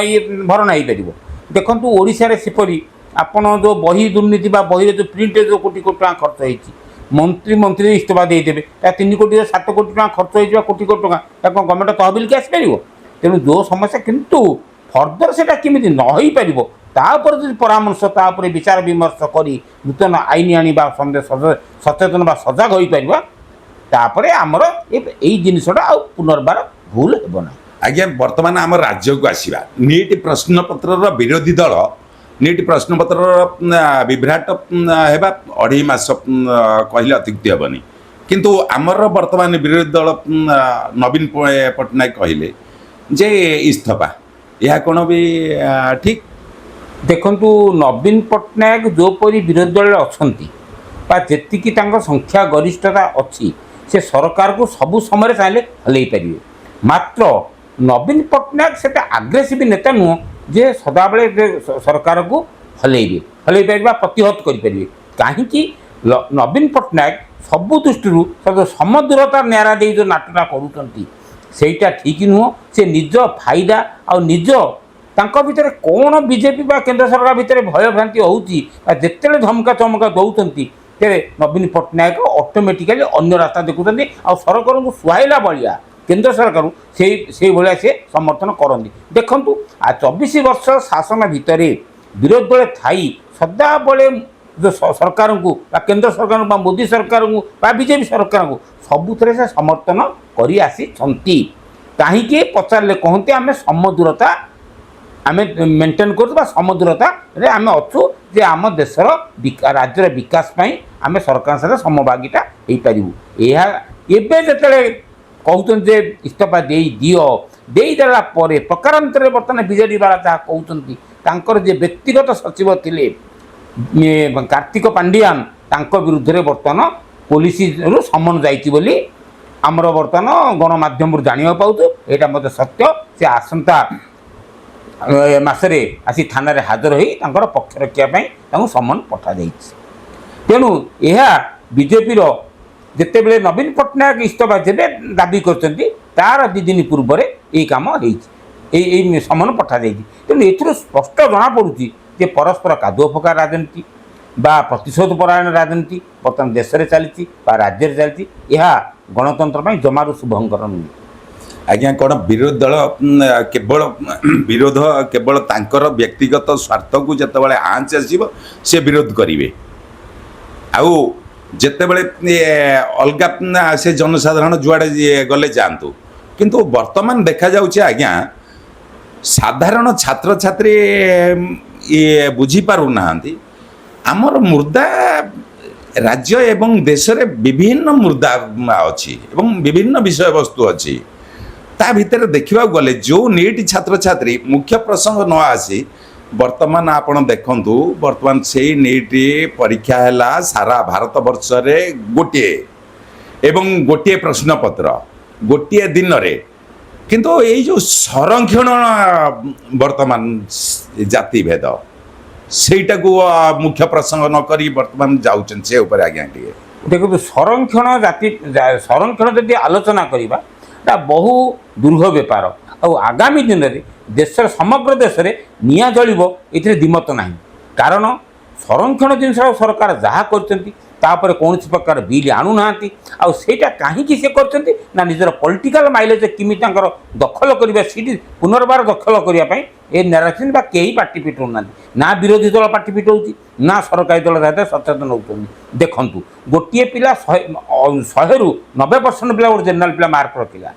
ଇଏ ଭରଣା ହେଇପାରିବ? ଦେଖନ୍ତୁ ଓଡ଼ିଶାରେ ସେପରି ଆପଣ ଯେଉଁ ବହି ଦୁର୍ନୀତି ବା ବହିରେ ଯେଉଁ ପ୍ରିଣ୍ଟରେ ଯେଉଁ କୋଟି କୋଟି ଟଙ୍କା ଖର୍ଚ୍ଚ ହେଇଛି, ମନ୍ତ୍ରୀ ଇସ୍ତଫା ଦେଇଦେବେ, ତା 3 କୋଟି 7 କୋଟି ଟଙ୍କା ଖର୍ଚ୍ଚ ହେଇଯିବ, କୋଟି କୋଟି ଟଙ୍କା ତା କ'ଣ ଗଭର୍ଣ୍ଣମେଣ୍ଟ ତହବିଲକି ଆସିପାରିବ? ତେଣୁ ଯେଉଁ ସମସ୍ୟା, କିନ୍ତୁ ଫର୍ଦର ସେଇଟା କେମିତି ନ ହୋଇପାରିବ ତା ଉପରେ ଯଦି ପରାମର୍ଶ, ତା ଉପରେ ବିଚାର ବିମର୍ଶ କରି ନୂତନ ଆଇନ ଆଣିବା, ସଚେତନ ବା ସଜାଗ ହୋଇପାରିବା, ତାପରେ ଆମର ଏଇ ଜିନିଷଟା ଆଉ ପୁନର୍ବାର ଭୁଲ ହେବ ନାହିଁ। ଆଜ୍ଞା, ବର୍ତ୍ତମାନ ଆମ ରାଜ୍ୟକୁ ଆସିବା। ନିଟ୍ ପ୍ରଶ୍ନପତ୍ରର ବିରୋଧୀ ଦଳ ନିଟ୍ ପ୍ରଶ୍ନପତ୍ରର ବିଭ୍ରାଟ ହେବା 2.5 ମାସ କହିଲେ ଅତ୍ୟୁକ୍ତି ହେବନି। କିନ୍ତୁ ଆମର ବର୍ତ୍ତମାନ ବିରୋଧୀ ଦଳ ନବୀନ ପଟ୍ଟନାୟକ କହିଲେ ଯେ ଇସ୍ତଫା, ଏହା କ'ଣ ବି ଠିକ୍? ଦେଖନ୍ତୁ, ନବୀନ ପଟ୍ଟନାୟକ ଯେଉଁପରି ବିରୋଧୀ ଦଳରେ ଅଛନ୍ତି ବା ଯେତିକି ତାଙ୍କ ସଂଖ୍ୟା ଗରିଷ୍ଠତା ଅଛି, ସେ ସରକାରକୁ ସବୁ ସମୟରେ ଚାହିଁଲେ ହଲେଇ ପାରିବେ। ମାତ୍ର ନବୀନ ପଟ୍ଟନାୟକ ସେଟା ଆଗ୍ରେସିଭ ନେତା ନୁହଁ ଯେ ସଦାବେଳେ ସରକାରକୁ ହଲେଇ ପାରିବେ ବା ପ୍ରତିହତ କରିପାରିବେ। କାହିଁକି? ନବୀନ ପଟ୍ଟନାୟକ ସବୁ ଦୃଷ୍ଟିରୁ ସମଦୂରତା ନ୍ୟାରା ଦେଇ ଯେଉଁ ନାଟକଟା କରୁଛନ୍ତି ସେଇଟା ଠିକ୍ ନୁହଁ। ସେ ନିଜ ଫାଇଦା ଆଉ ନିଜ ତାଙ୍କ ଭିତରେ କ'ଣ ବିଜେପି ବା କେନ୍ଦ୍ର ସରକାର ଭିତରେ ଭୟଭ୍ରାନ୍ତି ହେଉଛି ବା ଯେତେବେଳେ ଧମକା ଚମକା ଦେଉଛନ୍ତି, ତେବେ ନବୀନ ପଟ୍ଟନାୟକ ଅଟୋମେଟିକାଲି ଅନ୍ୟ ରାସ୍ତା ଦେଖୁଛନ୍ତି ଆଉ ସରକାରଙ୍କୁ ସୁହାଇଲା ଭଳିଆ କେନ୍ଦ୍ର ସରକାରଙ୍କୁ ସେଇଭଳିଆ ସେ ସମର୍ଥନ କରନ୍ତି। ଦେଖନ୍ତୁ, 24 ବର୍ଷ ଶାସନ ଭିତରେ ବିରୋଧୀ ଦଳ ଥାଇ ସଦାବେଳେ ସରକାରଙ୍କୁ ବା କେନ୍ଦ୍ର ସରକାରଙ୍କୁ ବା ମୋଦି ସରକାରଙ୍କୁ ବା ବିଜେପି ସରକାରଙ୍କୁ ସବୁଥିରେ ସେ ସମର୍ଥନ କରି ଆସିଛନ୍ତି। କାହିଁକି ପଚାରିଲେ କହନ୍ତି ଆମେ ସମଦୂରତା ଆମେ ମେଣ୍ଟେନ୍ କରୁଛୁ ବା ସମଦୂରତାରେ ଆମେ ଅଛୁ, ଯେ ଆମ ଦେଶର ରାଜ୍ୟର ବିକାଶ ପାଇଁ ଆମେ ସରକାରଙ୍କ ସାথে ସମଭାଗିତା ହେଇପାରିବୁ। ଏହା ଏବେ ଯେତେବେଳେ କହୁଛନ୍ତି ଯେ ଇସ୍ତଫା ଦେଇଦେଲା ପରେ ପ୍ରକାରାନ୍ତରେ ବର୍ତ୍ତମାନ ବିଜେଡି ବାଲା ଯାହା କହୁଛନ୍ତି, ତାଙ୍କର ଯେ ବ୍ୟକ୍ତିଗତ ସଚିବ ଥିଲେ କାର୍ତ୍ତିକ ପାଣ୍ଡିଆନ, ତାଙ୍କ ବିରୁଦ୍ଧରେ ବର୍ତ୍ତମାନ ପୋଲିସରୁ ସମନ ଯାଇଛି ବୋଲି ଆମର ବର୍ତ୍ତମାନ ଗଣମାଧ୍ୟମରୁ ଜାଣିବାକୁ ପାଉଛୁ। ଏଇଟା ମଧ୍ୟ ସତ୍ୟ। ସେ ଆସନ୍ତା ମାସରେ ଆସି ଥାନାରେ ହାଜର ହୋଇ ତାଙ୍କର ପକ୍ଷ ରଖିବା ପାଇଁ ତାଙ୍କୁ ସମନ ପଠାଯାଇଛି। ତେଣୁ ଏହା ବିଜେପିର ଯେତେବେଳେ ନବୀନ ପଟ୍ଟନାୟକ ଇସ୍ତଫା ଯେବେ ଦାବି କରିଛନ୍ତି, ତାର 2 ଦିନ ପୂର୍ବରେ ଏହି କାମ ହେଇଛି, ଏଇ ସମନ ପଠାଯାଇଛି। ତେଣୁ ଏଥିରୁ ସ୍ପଷ୍ଟ ଜଣାପଡ଼ୁଛି ଯେ ପରସ୍ପର କାଦୁଅ ଫକା ରାଜନୀତି ବା ପ୍ରତିଶୋଧ ପରାୟଣ ରାଜନୀତି ବର୍ତ୍ତମାନ ଦେଶରେ ଚାଲିଛି ବା ରାଜ୍ୟରେ ଚାଲିଛି। ଏହା ଗଣତନ୍ତ୍ର ପାଇଁ ଜମାରୁ ଶୁଭଙ୍କର ନୁହେଁ। ଆଜ୍ଞା, କ'ଣ ବିରୋଧୀ ଦଳ କେବଳ ତାଙ୍କର ବ୍ୟକ୍ତିଗତ ସ୍ୱାର୍ଥକୁ ଯେତେବେଳେ ଆଞ୍ଚ ଆସିବ ସେ ବିରୋଧ କରିବେ, ଆଉ ଯେତେବେଳେ ଅଲଗା ସେ ଜନସାଧାରଣ ଯୁଆଡ଼େ ଗଲେ ଯାଆନ୍ତୁ। କିନ୍ତୁ ବର୍ତ୍ତମାନ ଦେଖାଯାଉଛି ଆଜ୍ଞା, ସାଧାରଣ ଛାତ୍ରଛାତ୍ରୀ ବୁଝିପାରୁନାହାନ୍ତି ଆମର ମୁର୍ଦ୍ଦା ରାଜ୍ୟ ଏବଂ ଦେଶରେ ବିଭିନ୍ନ ମୁର୍ଦ୍ଦା ଅଛି ଏବଂ ବିଭିନ୍ନ ବିଷୟବସ୍ତୁ ଅଛି। ତା ଭିତରେ ଦେଖିବାକୁ ଗଲେ ଯେଉଁ ନିଟ୍ ଛାତ୍ରଛାତ୍ରୀ ମୁଖ୍ୟ ପ୍ରସଙ୍ଗ ନ ଆସି ବର୍ତ୍ତମାନ ଆପଣ ଦେଖନ୍ତୁ ବର୍ତ୍ତମାନ ସେଇ ନିଟ୍ ପରୀକ୍ଷା ହେଲା ସାରା ଭାରତ ବର୍ଷରେ ଗୋଟିଏ ଏବଂ ଗୋଟିଏ ପ୍ରଶ୍ନପତ୍ର ଗୋଟିଏ ଦିନରେ କିନ୍ତୁ ଏଇ ଯେଉଁ ସଂରକ୍ଷଣ ବର୍ତ୍ତମାନ ଜାତିଭେଦ ସେଇଟାକୁ ମୁଖ୍ୟ ପ୍ରସଙ୍ଗ ନ କରି ବର୍ତ୍ତମାନ ଯାଉଛନ୍ତି ସେ ଉପରେ ଆଜ୍ଞା ଟିକେ ଦେଖନ୍ତୁ ସଂରକ୍ଷଣ ଯଦି ଆଲୋଚନା କରିବା ଏଟା ବହୁ ଦୀର୍ଘ ବେପାର ଆଉ ଆଗାମୀ ଦିନରେ ଦେଶର ସମଗ୍ର ଦେଶରେ ନିଆଁ ଜଳିବ ଏଥିରେ ଦ୍ୱିମତ ନାହିଁ କାରଣ ସଂରକ୍ଷଣ ଜିନିଷ ସରକାର ଯାହା କରିଛନ୍ତି ତାପରେ କୌଣସି ପ୍ରକାର ବିଲ୍ ଆଣୁନାହାନ୍ତି ଆଉ ସେଇଟା କାହିଁକି ସେ କରିଛନ୍ତି ନା ନିଜର ପଲିଟିକାଲ ମାଇଲେଜ କେମିତି ତାଙ୍କର ଦଖଲ କରିବା ସିଟ୍ ପୁନର୍ବାର ଦଖଲ କରିବା ପାଇଁ ଏ ନାରାସିନ୍ ବା କେହି ପାଟି ଫିଟାଉନାହାନ୍ତି ନା ବିରୋଧୀ ଦଳ ପାଟି ଫିଟାଉଛି ନା ସରକାରୀ ଦଳ ତାହା ସଚେତନ ହେଉଛନ୍ତି ଦେଖନ୍ତୁ ଗୋଟିଏ ପିଲା 100ରୁ 90% ପିଲା ଗୋଟେ ଜେନେରାଲ ପିଲା ମାର୍କ ରଖିଲା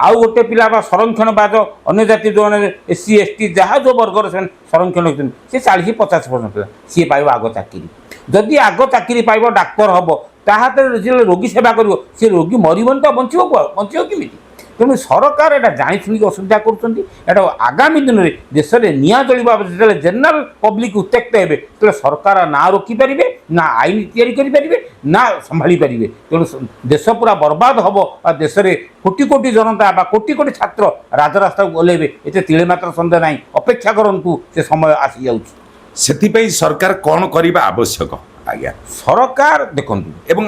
ଆଉ ଗୋଟେ ପିଲା ବା ସଂରକ୍ଷଣ ବାଦ ଅନ୍ୟ ଜାତି ଯେଉଁମାନେ SC ST ଯାହା ଯେଉଁ ବର୍ଗର ସେମାନେ ସଂରକ୍ଷଣ ହେଉଛନ୍ତି ସେ 40-50% ପିଲା ସିଏ ପାଇବ ଆଗ ଚାକିରି ଯଦି ଆଗ ଚାକିରି ପାଇବ ଡାକ୍ତର ହେବ ତାହାତରେ ଯେତେବେଳେ ରୋଗୀ ସେବା କରିବ ସେ ରୋଗୀ ମରିବନି ତ ବଞ୍ଚିବ କେମିତି ତେଣୁ ସରକାର ଏଇଟା ଜାଣିଶୁଣିକି ଅସୁବିଧା କରୁଛନ୍ତି ଏଇଟା ଆଗାମୀ ଦିନରେ ଦେଶରେ ନିଆଁ ଜଳିବା ଯେତେବେଳେ ଜେନେରାଲ ପବ୍ଲିକ ଉତ୍ତ୍ୟକ୍ତ ହେବେ ସେତେବେଳେ ସରକାର ନା ରୋକିପାରିବେ ନା ଆଇନ ତିଆରି କରିପାରିବେ ନା ସମ୍ଭାଳି ପାରିବେ ତେଣୁ ଦେଶ ପୁରା ବର୍ବାଦ ହେବ ବା ଦେଶରେ କୋଟି କୋଟି ଜନତା ବା କୋଟି କୋଟି ଛାତ୍ର ରାଜରାସ୍ତାକୁ ଓହ୍ଲାଇବେ ଏଥିରେ ତିଳେ ମାତ୍ର ସନ୍ଦେହ ନାହିଁ ଅପେକ୍ଷା କରନ୍ତୁ ସେ ସମୟ ଆସିଯାଉଛି ସେଥିପାଇଁ ସରକାର କ'ଣ କରିବା ଆବଶ୍ୟକ ଆଜ୍ଞା ସରକାର ଦେଖନ୍ତୁ ଏବଂ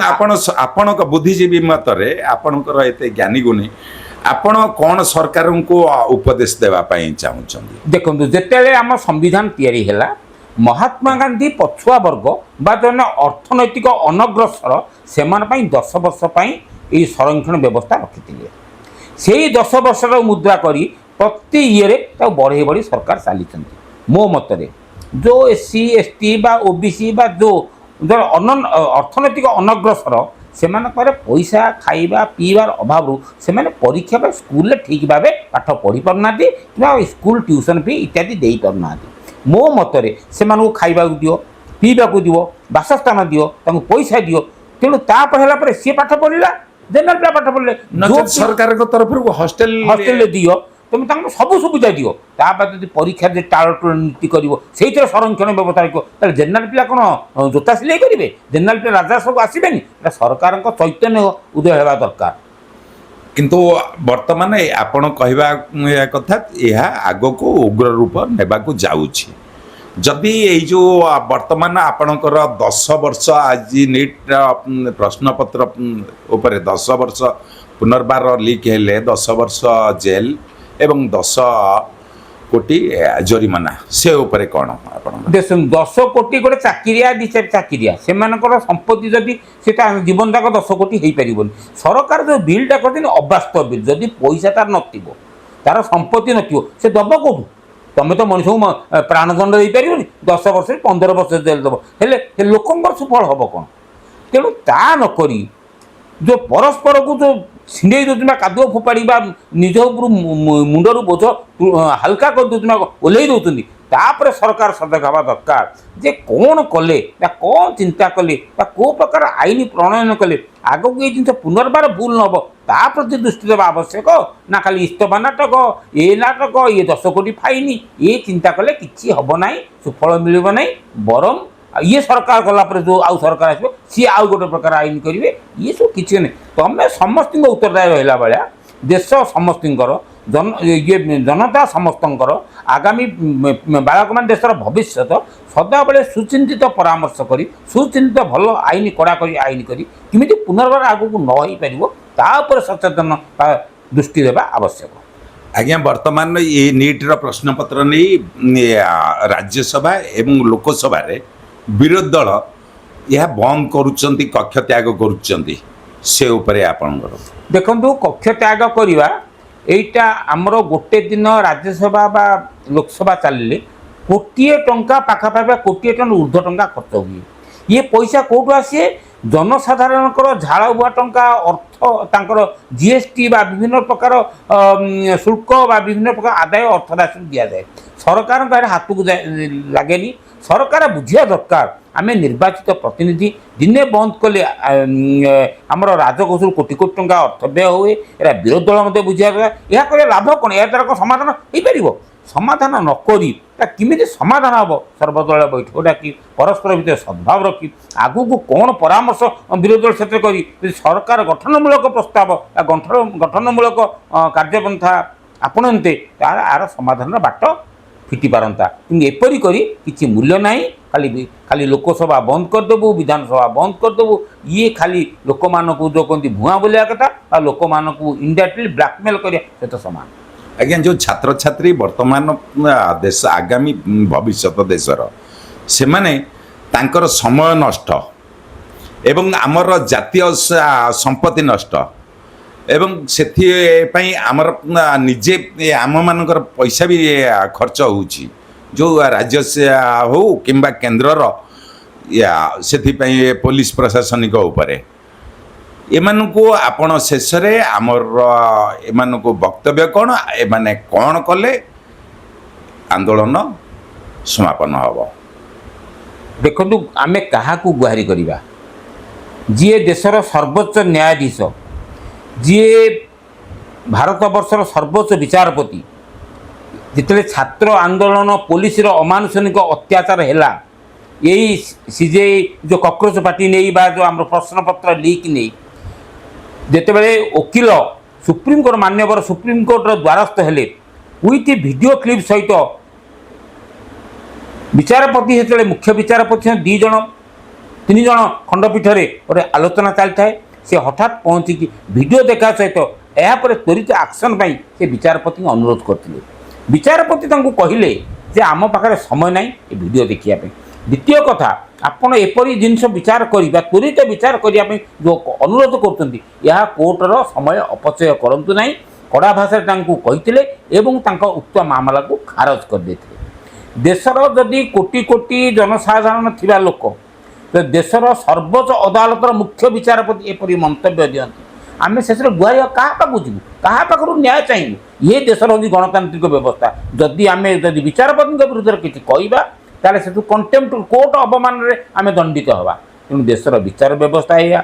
ଆପଣଙ୍କ ବୁଦ୍ଧିଜୀବୀ ମତରେ ଆପଣଙ୍କର ଏତେ ଜ୍ଞାନୀ ଗୁଣୀ ଆପଣ କ'ଣ ସରକାରଙ୍କୁ ଉପଦେଶ ଦେବା ପାଇଁ ଚାହୁଁଛନ୍ତି ଦେଖନ୍ତୁ ଯେତେବେଳେ ଆମ ସମ୍ବିଧାନ ତିଆରି ହେଲା ମହାତ୍ମା ଗାନ୍ଧୀ ପଛୁଆ ବର୍ଗ ବା ଜଣେ ଅର୍ଥନୈତିକ ଅନଗ୍ରସର ସେମାନେ ପାଇଁ 10 ବର୍ଷ ପାଇଁ ଏହି ସଂରକ୍ଷଣ ବ୍ୟବସ୍ଥା ରଖିଥିଲେ ସେଇ 10 ବର୍ଷର ମୁଦ୍ରା କରି ପ୍ରତି ଇଏରେ ତାକୁ ବଢ଼େଇ ବଢ଼ି ସରକାର ଚାଲିଛନ୍ତି ମୋ ମତରେ ଯେଉଁ SC ST ବା OBC ବା ଯେଉଁ ଅର୍ଥନୈତିକ ଅନଗ୍ରସର ସେମାନଙ୍କର ପଇସା ଖାଇବା ପିଇବାର ଅଭାବରୁ ସେମାନେ ପରୀକ୍ଷା ପାଇଁ ସ୍କୁଲରେ ଠିକ୍ ଭାବେ ପାଠ ପଢ଼ି ପାରୁନାହାନ୍ତି କିମ୍ବା ସ୍କୁଲ ଟ୍ୟୁସନ୍ ଫି ଇତ୍ୟାଦି ଦେଇପାରୁନାହାନ୍ତି ମୋ ମତରେ ସେମାନଙ୍କୁ ଖାଇବାକୁ ଦିଅ ପିଇବାକୁ ଦିଅ ବାସସ୍ଥାନ ଦିଅ ତାଙ୍କୁ ପଇସା ଦିଅ ତେଣୁ ତାପରେ ହେଲା ପରେ ସିଏ ପାଠ ପଢ଼ିଲା ଜେନେରାଲ ପିଲା ପାଠ ପଢ଼ିଲେ ସରକାରଙ୍କ ତରଫରୁ ହଷ୍ଟେଲରେ ଦିଅ তুমি ତାଙ୍କୁ ସବୁ ସୁବିଧା ଦିଅ ତାପରେ ଯଦି ପରୀକ୍ଷାରେ ଟାଳଟୁଳ ନୀତି କରିବ ସେଇଥିରେ ସଂରକ୍ଷଣ ବ୍ୟବସ୍ଥା ରଖିବ ତାହେଲେ ଜେନେରାଲ ପିଲା କ'ଣ ଜୋତା ସିଲେଇ କରିବେ ଜେନେରାଲ ପିଲା ରାଜସ୍ୱକୁ ଆସିବେନି ଏଟା ସରକାରଙ୍କ ଚୈତନ୍ୟ ଉଦୟ ହେବା ଦରକାର କିନ୍ତୁ ବର୍ତ୍ତମାନ ଆପଣ କହିବା କଥା ଏହା ଆଗକୁ ଉଗ୍ର ରୂପ ନେବାକୁ ଯାଉଛି ଯଦି ଏଇ ଯେଉଁ ବର୍ତ୍ତମାନ ଆପଣଙ୍କର 10 ବର୍ଷ ଆଜି ନିଟ୍ ପ୍ରଶ୍ନପତ୍ର ଉପରେ 10 ବର୍ଷ ପୁନର୍ବାର ଲିକ୍ ହେଲେ 10 ବର୍ଷ ଜେଲ୍ ଏବଂ 10 କୋଟି ଜରିମାନା ସେ ଉପରେ କ'ଣ ଆପଣ 10 କୋଟି ଗୋଟେ ଚାକିରିଆ ଚାକିରିଆ ସେମାନଙ୍କର ସମ୍ପତ୍ତି ଯଦି ସେଟା ଜୀବନ ଯାକ 10 କୋଟି ହେଇପାରିବନି ସରକାର ଯେଉଁ ବିଲ୍ଟା କରିଛନ୍ତି ଅବାସ୍ତବ ବିଲ୍ ଯଦି ପଇସା ତାର ନଥିବ ତାର ସମ୍ପତ୍ତି ନଥିବ ସେ ଦେବ କେଉଁଠୁ ତମେ ତ ମଣିଷକୁ ପ୍ରାଣଦଣ୍ଡ ଦେଇପାରିବନି 10 ବର୍ଷ 15 ବର୍ଷ ଜେଲ୍ ଦେବ ହେଲେ ଲୋକଙ୍କର ସୁଫଳ ହେବ କ'ଣ ତେଣୁ ତା ନକରି ଯେଉଁ ପରସ୍ପରକୁ ଯେଉଁ ଛିଣ୍ଡେଇ ଦେଉଛନ୍ତି ବା କାଦୁଅ ଫୋପାଡ଼ି ବା ନିଜ ଉପରୁ ମୁଣ୍ଡରୁ ବୋଝ ହାଲକା କରିଦେଉଛନ୍ତି ବା ଓହ୍ଲେଇ ଦେଉଛନ୍ତି ତାପରେ ସରକାର ସଜାଗ ହେବା ଦରକାର ଯେ କ'ଣ କଲେ ବା କ'ଣ ଚିନ୍ତା କଲେ ବା କେଉଁ ପ୍ରକାର ଆଇନ ପ୍ରଣୟନ କଲେ ଆଗକୁ ଏଇ ଜିନିଷ ପୁନର୍ବାର ଭୁଲ ନ ହେବ ତା ପ୍ରତି ଦୃଷ୍ଟି ଦେବା ଆବଶ୍ୟକ ନା ଖାଲି ଇସ୍ତଫା ନାଟକ ନାଟକ 10 କୋଟି ଫାଇନି ଏ ଚିନ୍ତା କଲେ କିଛି ହେବ ନାହିଁ ସୁଫଳ ମିଳିବ ନାହିଁ ବରଂ ଇଏ ସରକାର ଗଲା ପରେ ଯେଉଁ ଆଉ ସରକାର ଆସିବ ସିଏ ଆଉ ଗୋଟେ ପ୍ରକାର ଆଇନ କରିବେ ଇଏ ସବୁ କିଛି ନାହିଁ ତମେ ସମସ୍ତଙ୍କ ଉତ୍ତରଦାୟୀ ରହିଲା ଭଳିଆ ଦେଶ ସମସ୍ତଙ୍କର ଜନତା ସମସ୍ତଙ୍କର ଆଗାମୀ ବାଳକମାନେ ଦେଶର ଭବିଷ୍ୟତ ସଦାବେଳେ ସୁଚିନ୍ତିତ ପରାମର୍ଶ କରି ସୁଚିନ୍ତିତ ଭଲ ଆଇନ କଡ଼ାକଡ଼ି ଆଇନ କରି କେମିତି ପୁନର୍ବାର ଆଗକୁ ନ ହେଇପାରିବ ତା ଉପରେ ସଚେତନ ଦୃଷ୍ଟି ଦେବା ଆବଶ୍ୟକ ଆଜ୍ଞା ବର୍ତ୍ତମାନ ଏଇ ନିଟ୍ର ପ୍ରଶ୍ନପତ୍ର ନେଇ ରାଜ୍ୟସଭା ଏବଂ ଲୋକସଭାରେ ବିରୋଧୀ ଦଳ ଏହା ବନ୍ଦ କରୁଛନ୍ତି କକ୍ଷ ତ୍ୟାଗ କରୁଛନ୍ତି ସେ ଉପରେ ଆପଣଙ୍କର ଦେଖନ୍ତୁ କକ୍ଷ ତ୍ୟାଗ କରିବା এইটা ଆମର ଗୋଟେ ଦିନ ରାଜ୍ୟସଭା ବା ଲୋକସଭା ଚାଲିଲେ କୋଟିଏ ଟଙ୍କା ପାଖାପାଖି କୋଟିଏ ଟଙ୍କା ଉର୍ଦ୍ଧ୍ୱ ଟଙ୍କା ଖର୍ଚ୍ଚ ହୁଏ ଇଏ ପଇସା କେଉଁଠୁ ଆସେ ଜନସାଧାରଣଙ୍କର ଝାଳ ବୁହା ଟଙ୍କା ଅର୍ଥ ତାଙ୍କର GST ବା ବିଭିନ୍ନ ପ୍ରକାର ଶୁଳ୍କ ବା ବିଭିନ୍ନ ପ୍ରକାର ଆଦାୟ ଅର୍ଥ ରାଶି ଦିଆଯାଏ ସରକାରଙ୍କ ଏହାର ହାତକୁ ଲାଗେନି ସରକାର ବୁଝିବା ଦରକାର ଆମେ ନିର୍ବାଚିତ ପ୍ରତିନିଧି ଦିନେ ବନ୍ଦ କଲେ ଆମର ରାଜକୋଷରୁ କୋଟି କୋଟି ଟଙ୍କା ଅର୍ଥ ବ୍ୟୟ ହୁଏ ଏରା ବିରୋଧୀ ଦଳ ମଧ୍ୟ ବୁଝିବା ଦରକାର ଏହା କଲେ ଲାଭ କ'ଣ ଏହା ଦ୍ୱାରା କ'ଣ ସମାଧାନ ହେଇପାରିବ ସମାଧାନ ନକରି ତା କେମିତି ସମାଧାନ ହେବ ସର୍ବଦଳୀୟ ବୈଠକ ଡାକି ପରସ୍ପର ଭିତରେ ସଦ୍ଭାବ ରଖି ଆଗକୁ କ'ଣ ପରାମର୍ଶ ବିରୋଧୀ ଦଳ କ୍ଷେତ୍ରରେ କରି ଯଦି ସରକାର ଗଠନମୂଳକ ପ୍ରସ୍ତାବ ବା ଗଠନମୂଳକ କାର୍ଯ୍ୟପନ୍ଥା ଆପଣନ୍ତେ ତାର ଆର ସମାଧାନର ବାଟ ଫିଟି ପାରନ୍ତା। କିନ୍ତୁ ଏପରି କରି କିଛି ମୂଲ୍ୟ ନାହିଁ। ଖାଲି ଲୋକସଭା ବନ୍ଦ କରିଦେବୁ, ବିଧାନସଭା ବନ୍ଦ କରିଦେବୁ, ଇଏ ଖାଲି ଲୋକମାନଙ୍କୁ ଯେଉଁ କହନ୍ତି ଭୁଆଁ ବୋଲିବା କଥା ବା ଲୋକମାନଙ୍କୁ ଇନଡାଇରେକ୍ଟଲି ବ୍ଲାକମେଲ୍ କରିବା ସହିତ ସମାନ। ଆଜ୍ଞା, ଯେଉଁ ଛାତ୍ରଛାତ୍ରୀ ବର୍ତ୍ତମାନ ଦେଶ ଆଗାମୀ ଭବିଷ୍ୟତ ଦେଶର, ସେମାନେ ତାଙ୍କର ସମୟ ନଷ୍ଟ ଏବଂ ଆମର ଜାତୀୟ ସମ୍ପତ୍ତି ନଷ୍ଟ ଏବଂ ସେଥିପାଇଁ ଆମର ନିଜେ ଆମମାନଙ୍କର ପଇସା ବି ଖର୍ଚ୍ଚ ହେଉଛି, ଯେଉଁ ରାଜ୍ୟ ହେଉ କିମ୍ବା କେନ୍ଦ୍ରର ସେଥିପାଇଁ ପୋଲିସ ପ୍ରଶାସନିକ ଉପରେ ଏମାନଙ୍କୁ ଆପଣ ଶେଷରେ ଆମର ଏମାନଙ୍କୁ ବକ୍ତବ୍ୟ କ'ଣ, ଏମାନେ କ'ଣ କଲେ ଆନ୍ଦୋଳନ ସମାପନ ହେବ? ଦେଖନ୍ତୁ, ଆମେ କାହାକୁ ଗୁହାରି କରିବା? ଯିଏ ଦେଶର ସର୍ବୋଚ୍ଚ ନ୍ୟାୟାଧୀଶ, ଯିଏ ଭାରତବର୍ଷର ସର୍ବୋଚ୍ଚ ବିଚାରପତି, ଯେତେବେଳେ ଛାତ୍ର ଆନ୍ଦୋଳନ ପୋଲିସର ଅମାନୁଷାନିକ ଅତ୍ୟାଚାର ହେଲା, ଏଇ ସିଜେଆଇ ଯେଉଁ କକରୋଚ ପାର୍ଟି ନେଇ ବା ଯେଉଁ ଆମର ପ୍ରଶ୍ନପତ୍ର ଲିକ୍ ନେଇ ଯେତେବେଳେ ଓକିଲ ସୁପ୍ରିମକୋର୍ଟ ମାନ୍ୟବର ସୁପ୍ରିମକୋର୍ଟର ଦ୍ୱାରସ୍ଥ ହେଲେ ୱିଥ୍ ଭିଡ଼ିଓ କ୍ଲିପ୍ ସହିତ, ବିଚାରପତି ଯେତେବେଳେ ମୁଖ୍ୟ ବିଚାରପତି 2 ଜଣ 3 ଜଣ ଖଣ୍ଡପୀଠରେ ଗୋଟେ ଆଲୋଚନା ଚାଲିଥାଏ, ସେ ହଠାତ୍ ପହଞ୍ଚିକି ଭିଡ଼ିଓ ଦେଖା ସହିତ ଏହାପରେ ତ୍ୱରିତ ଆକ୍ସନ୍ ପାଇଁ ସେ ବିଚାରପତିଙ୍କୁ ଅନୁରୋଧ କରିଥିଲେ। ବିଚାରପତି ତାଙ୍କୁ କହିଲେ ଯେ ଆମ ପାଖରେ ସମୟ ନାହିଁ ଏ ଭିଡ଼ିଓ ଦେଖିବା ପାଇଁ। ଦ୍ୱିତୀୟ କଥା, ଆପଣ ଏପରି ଜିନିଷ ବିଚାର କରିବା, ତ୍ୱରିତ ବିଚାର କରିବା ପାଇଁ ଯେଉଁ ଅନୁରୋଧ କରୁଛନ୍ତି, ଏହା କୋର୍ଟର ସମୟ ଅପଚୟ କରନ୍ତୁ ନାହିଁ, କଡ଼ା ଭାଷାରେ ତାଙ୍କୁ କହିଥିଲେ ଏବଂ ତାଙ୍କ ଉକ୍ତ ମାମଲାକୁ ଖାରଜ କରିଦେଇଥିଲେ। ଦେଶର ଯଦି କୋଟି କୋଟି ଜନସାଧାରଣ ଥିବା ଲୋକ, ଦେଶର ସର୍ବୋଚ୍ଚ ଅଦାଲତର ମୁଖ୍ୟ ବିଚାରପତି ଏପରି ମନ୍ତବ୍ୟ ଦିଅନ୍ତି, ଆମେ ଶେଷରେ ଗୁହାରିବା କାହା ପାଖକୁ ଯିବୁ? କାହା ପାଖରୁ ନ୍ୟାୟ ଚାହିଁବୁ? ଇଏ ଦେଶର ହେଉଛି ଗଣତାନ୍ତ୍ରିକ ବ୍ୟବସ୍ଥା। ଯଦି ବିଚାରପତିଙ୍କ ବିରୁଦ୍ଧରେ କିଛି କହିବା ତାହେଲେ ସେଠୁ କଣ୍ଟେମ୍ପ୍ଟ କୋର୍ଟ ଅବମାନରେ ଆମେ ଦଣ୍ଡିତ ହେବା। ତେଣୁ ଦେଶର ବିଚାର ବ୍ୟବସ୍ଥା ଏଇଆ।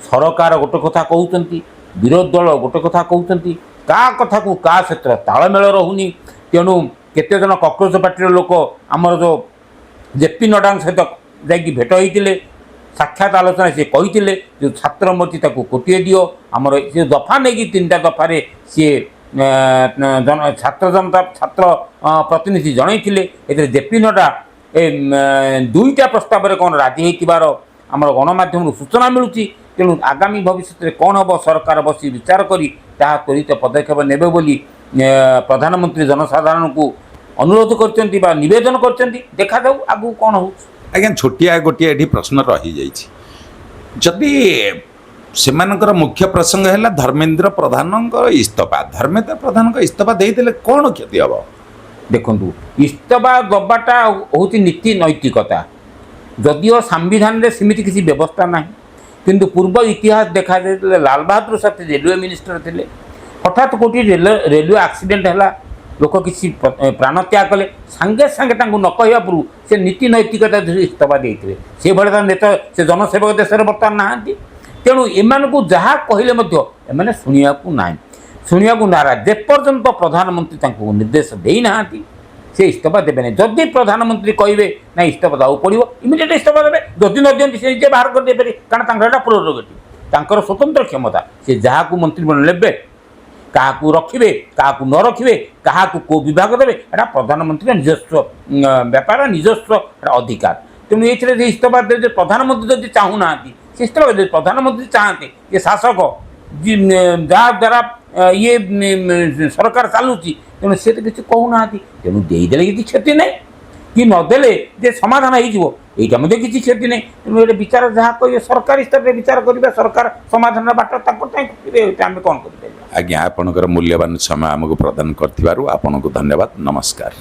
ସରକାର ଗୋଟେ କଥା କହୁଛନ୍ତି, ବିରୋଧୀ ଦଳ ଗୋଟେ କଥା କହୁଛନ୍ତି, କାହା କଥାକୁ କାହା ସହିତ ତାଳମେଳ ରହୁନି। ତେଣୁ କେତେଜଣ କକରୋଚ ପାର୍ଟିର ଲୋକ ଆମର ଯେଉଁ ଜେପି ନଡ୍ଡାଙ୍କ ସହିତ ଯାଇକି ଭେଟ ହୋଇଥିଲେ, ସାକ୍ଷାତ ଆଲୋଚନା ସେ କହିଥିଲେ ଯେଉଁ ଛାତ୍ର ମୋର୍ଚ୍ଚା ତାକୁ କୋଟିଏ ଦିଅ, ଆମର ସେ ଦଫା ନେଇକି 3ଟା ଦଫାରେ ସିଏ ଛାତ୍ର ପ୍ରତିନିଧି ଜଣାଇଥିଲେ। ଏଥିରେ ଜେପି ନଡ୍ଡା 2ଟା ପ୍ରସ୍ତାବରେ କ'ଣ ରାଜି ହୋଇଥିବାର ଆମର ଗଣମାଧ୍ୟମରୁ ସୂଚନା ମିଳୁଛି। ତେଣୁ ଆଗାମୀ ଭବିଷ୍ୟତରେ କ'ଣ ହେବ, ସରକାର ବସି ବିଚାର କରି ତାହା ତ୍ୱରିତ ପଦକ୍ଷେପ ନେବେ ବୋଲି ପ୍ରଧାନମନ୍ତ୍ରୀ ଜନସାଧାରଣଙ୍କୁ ଅନୁରୋଧ କରିଛନ୍ତି ବା ନିବେଦନ କରିଛନ୍ତି। ଦେଖାଯାଉ ଆଗକୁ କ'ଣ ହେଉଛି। ଆଜ୍ଞା, ଛୋଟିଆ ଗୋଟିଏ ଏଠି ପ୍ରଶ୍ନ ରହିଯାଇଛି। ଯଦି ସେମାନଙ୍କର ମୁଖ୍ୟ ପ୍ରସଙ୍ଗ ହେଲା ଧର୍ମେନ୍ଦ୍ର ପ୍ରଧାନଙ୍କ ଇସ୍ତଫା, ଧର୍ମେନ୍ଦ୍ର ପ୍ରଧାନଙ୍କ ଇସ୍ତଫା ଦେଇଦେଲେ କ'ଣ କ୍ଷତି ହେବ? ଦେଖନ୍ତୁ, ଇସ୍ତଫା ଦେବାଟା ହେଉଛି ନୀତି ନୈତିକତା। ଯଦିଓ ସମ୍ବିଧାନରେ ସେମିତି କିଛି ବ୍ୟବସ୍ଥା ନାହିଁ, କିନ୍ତୁ ପୂର୍ବ ଇତିହାସ ଦେଖାଯାଇଥିଲେ ଲାଲ ବାହାଦୁର ଶାସ୍ତ୍ରୀ ରେଲୱେ ମିନିଷ୍ଟର ଥିଲେ, ହଠାତ୍ କେଉଁଠି ରେଲୱେ ଆକ୍ସିଡେଣ୍ଟ ହେଲା, ଲୋକ କିଛି ପ୍ରାଣତ୍ୟାଗ କଲେ, ସାଙ୍ଗେ ସାଙ୍ଗେ ତାଙ୍କୁ ନ କହିବା ପୂର୍ବରୁ ସେ ନୀତି ନୈତିକତା ଧରି ଇସ୍ତଫା ଦେଇଥିଲେ। ସେଭଳି ତାର ନେତା, ସେ ଜନସେବକ ଦେଶରେ ବର୍ତ୍ତମାନ ନାହାନ୍ତି। ତେଣୁ ଏମାନଙ୍କୁ ଯାହା କହିଲେ ମଧ୍ୟ ଏମାନେ ଶୁଣିବାକୁ ନାରାଜ। ଯେପର୍ଯ୍ୟନ୍ତ ପ୍ରଧାନମନ୍ତ୍ରୀ ତାଙ୍କୁ ନିର୍ଦ୍ଦେଶ ଦେଇନାହାନ୍ତି ସେ ଇସ୍ତଫା ଦେବେ ନାହିଁ। ଯଦି ପ୍ରଧାନମନ୍ତ୍ରୀ କହିବେ ନା ଇସ୍ତଫା ଦେବାକୁ ପଡ଼ିବ, ଇମିଡ଼ିଏଟ୍ ଇସ୍ତଫା ଦେବେ। ଯଦି ନ ଦିଅନ୍ତି ସେ ନିଜେ ବାହାର କରିଦେଇପାରିବେ, କାରଣ ତାଙ୍କର ଏଇଟା ପ୍ରୋରୋଗେଟିଭ୍, ତାଙ୍କର ସ୍ୱତନ୍ତ୍ର କ୍ଷମତା। ସେ ଯାହାକୁ ମନ୍ତ୍ରୀମଣ୍ଡଳ ନେବେ, କାହାକୁ ରଖିବେ, କାହାକୁ ନ ରଖିବେ, କାହାକୁ କେଉଁ ବିଭାଗ ଦେବେ, ଏଇଟା ପ୍ରଧାନମନ୍ତ୍ରୀର ନିଜସ୍ୱ ବ୍ୟାପାର, ନିଜସ୍ୱ ଅଧିକାର। ତେଣୁ ଏଇଥିରେ ଯେ ଇସ୍ତଫା ଦେବେ, ପ୍ରଧାନମନ୍ତ୍ରୀ ଯଦି ଚାହୁଁନାହାନ୍ତି ସେ ଇସ୍ତଫା ଦେବେ। ପ୍ରଧାନମନ୍ତ୍ରୀ ଚାହାନ୍ତି ଯେ ଶାସକ ଯାହା ଦ୍ୱାରା ଇଏ ସରକାର ଚାଲୁଛି, ତେଣୁ ସେ ତ କିଛି କହୁନାହାନ୍ତି, ତେଣୁ ଦେଇଦେଲେ କିଛି କ୍ଷତି ନାହିଁ, କି ନଦେଲେ ଯେ ସମାଧାନ ହେଇଯିବ এইটা মধ্যে কিছু ক্ষতি নেই। তেমন এটা বিচার যা করিবে সরকারি স্তরে বিচার করিবে, সরকার সমাধানের বাট তাকে চাইবে, এটা আমি কম করিপারিবা। আজ্ঞা, আপনার মূল্যবান সময় আমাকে প্রদান করथिबारु आपनको धन्यवाद। नमस्कार।